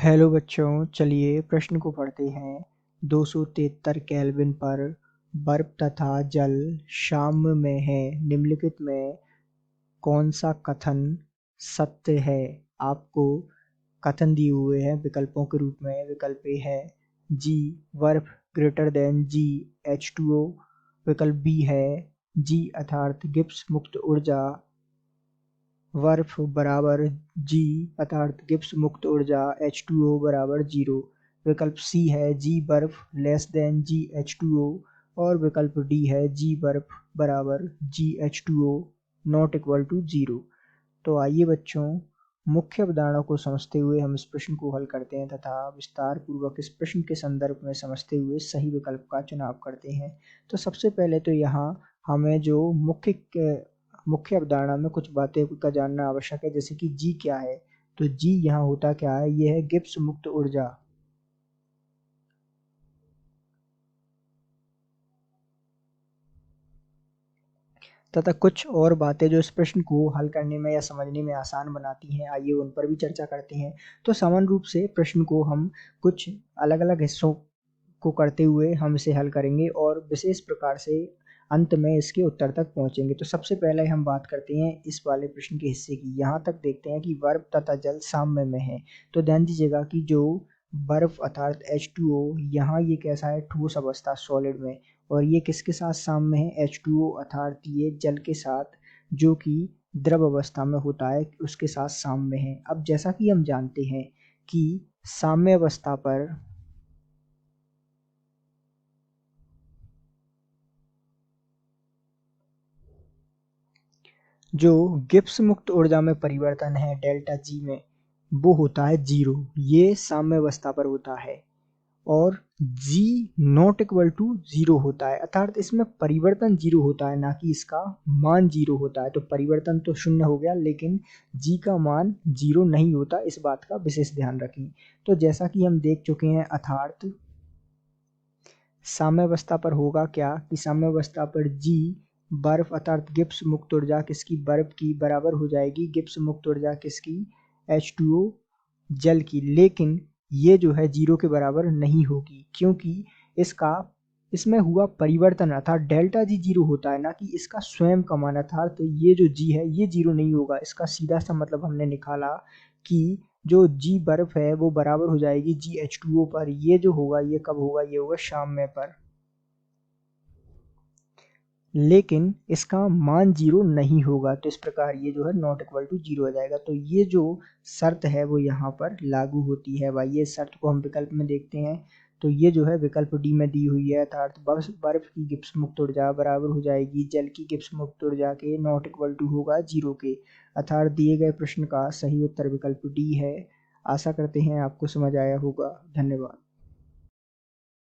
Hello बच्चों, चलिए प्रश्न को पढ़ते हैं। 273 केल्विन पर बर्फ तथा जल साम्य में है। निम्नलिखित में कौन सा कथन सत्य है? आपको कथन दिए हुए हैं विकल्पों के रूप में। विकल्प ए है जी बर्फ ग्रेटर देन जी H2O। विकल्प बी है जी अर्थात गिब्स मुक्त ऊर्जा बर्फ बराबर जी अर्थात गिब्स मुक्त ऊर्जा H2O बराबर 0। विकल्प सी है जी बर्फ लेस देन जी H2O और विकल्प डी है जी बर्फ बराबर जी H2O नॉट इक्वल टू 0। तो आइए बच्चों, मुख्य अवधारणा को समझते हुए हम इस प्रश्न को हल करते हैं तथा विस्तार पूर्वक इस प्रश्न के संदर्भ में समझते हुए सही विकल्प का चुनाव करते हैं। तो सबसे पहले तो यहाँ हमें जो मुख्य अवधारणा में कुछ बातें का जानना आवश्यक है, जैसे कि जी क्या है। तो जी यहाँ होता क्या है, यह है गिब्स मुक्त ऊर्जा। तथा कुछ और बातें जो इस प्रश्न को हल करने में या समझने में आसान बनाती हैं, आइए उन पर भी चर्चा करते हैं। तो सामान्य रूप से प्रश्न को हम कुछ अलग अलग हिस्सों को करते हुए हम इसे हल करेंगे और विशेष प्रकार से अंत में इसके उत्तर तक पहुंचेंगे। तो सबसे पहले हम बात करते हैं इस वाले प्रश्न के हिस्से की। यहाँ तक देखते हैं कि बर्फ तथा जल साम्य में है। तो ध्यान दीजिएगा कि जो बर्फ अर्थात H2O, यहाँ ये कैसा है, ठोस अवस्था सॉलिड में, और ये किसके साथ साम्य है, H2O अर्थात ये जल के साथ जो कि द्रव अवस्था में होता है उसके साथ साम्य है। अब जैसा कि हम जानते हैं कि साम्य अवस्था पर जो गिब्स मुक्त ऊर्जा में परिवर्तन है डेल्टा जी में, वो होता है 0। ये साम्य अवस्था पर होता है और g नॉट इक्वल टू 0 होता है, अर्थात इसमें परिवर्तन 0 होता है, ना कि इसका मान 0 होता है। तो परिवर्तन तो 0 हो गया, लेकिन g का मान 0 नहीं होता, इस बात का विशेष ध्यान रखें। तो जैसा कि हम देख चुके हैं, अर्थात साम्यावस्था पर होगा क्या कि साम्यावस्था पर g बर्फ अर्थात गिब्स मुक्त ऊर्जा किसकी, बर्फ की, बराबर हो जाएगी गिब्स मुक्त ऊर्जा किसकी, H2O जल की। लेकिन ये जो है 0 के बराबर नहीं होगी, क्योंकि इसमें हुआ परिवर्तन, अर्थात डेल्टा जी 0 होता है, ना कि इसका स्वयं का मान। अर्थात ये जो जी है ये 0 नहीं होगा। इसका सीधा सा मतलब हमने निकाला कि जो जी बर्फ है वो बराबर हो जाएगी जी H2O पर। ये जो होगा ये कब होगा, ये होगा साम्य पर, लेकिन इसका मान 0 नहीं होगा। तो इस प्रकार ये जो है नॉट इक्वल टू 0 हो जाएगा। तो ये जो शर्त है वो यहाँ पर लागू होती है। भाई ये शर्त को हम विकल्प में देखते हैं, तो ये जो है विकल्प डी में दी हुई है, अर्थात बर्फ की गिब्स मुक्त ऊर्जा बराबर हो जाएगी जल की गिब्स मुक्त ऊर्जा के, नॉट इक्वल टू होगा 0 के। अर्थात दिए गए प्रश्न का सही उत्तर विकल्प डी है। आशा करते हैं आपको समझ आया होगा। धन्यवाद।